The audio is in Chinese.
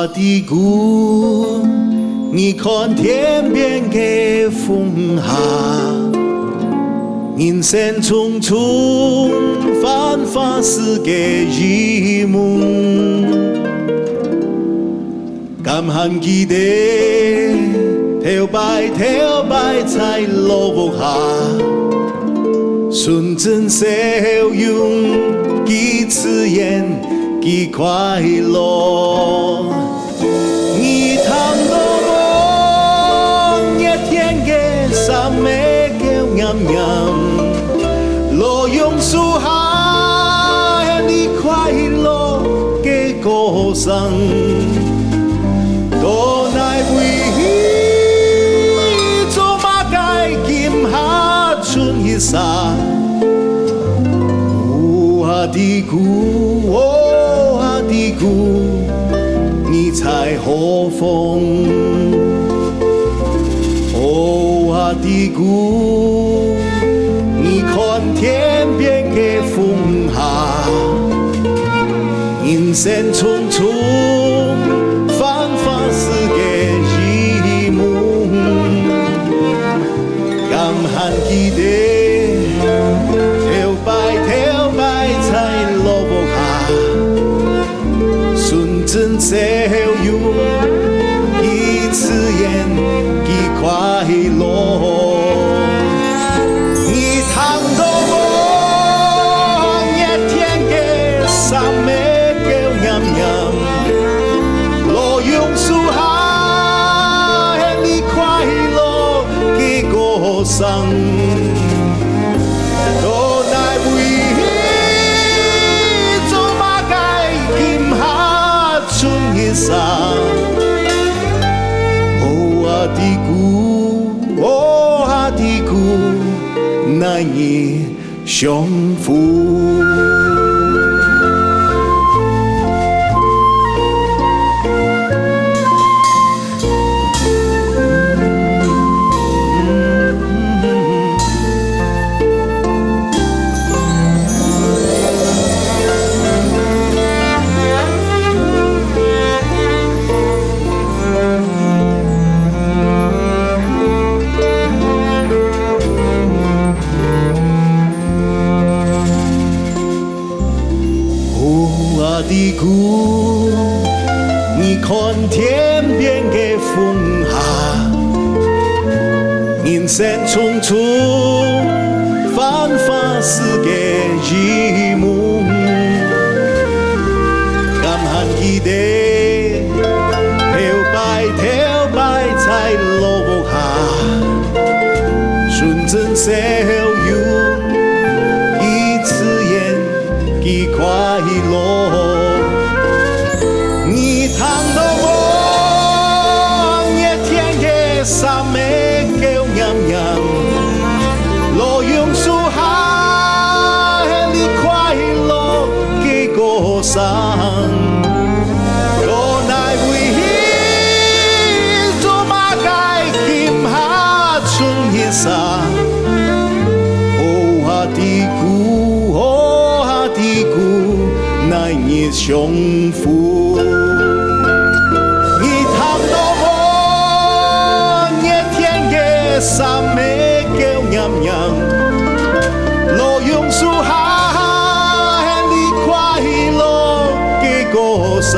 我的故，你看天边的风霞，人生匆匆，繁华是个一梦。敢喊记得，头摆在落下，纯真笑容，几刺眼，几快乐。你谈到我，一天嘅三咩叫啱啱，落用樹下，你快樂嘅歌聲。多奈為做馬街劍下春一沙，我的故，我的故，你在何方？我的故，你看天邊嘅風霞，人生匆匆。是個一夢，敢喊記得，頭擺在落下，純真笑容，幾刺眼，幾快樂。你談到我一天嘅三咩叫啱啱。樹下你快樂嘅歌聲，多奈為做馬街劍下春一沙，我的故，我的故，難以相負。我的故，你看天邊嘅風霞，人生匆匆，繁華是個一夢。敢喊記得，頭擺在落下，純真笑容，幾刺眼，幾快樂。你談到我一天嘅三咩叫啱啱，落用樹下你快樂嘅歌聲，多奈為做馬街劍下春一沙，我的故，我的故，難以相負。三咩叫啱啱，落用樹下你快樂嘅歌聲。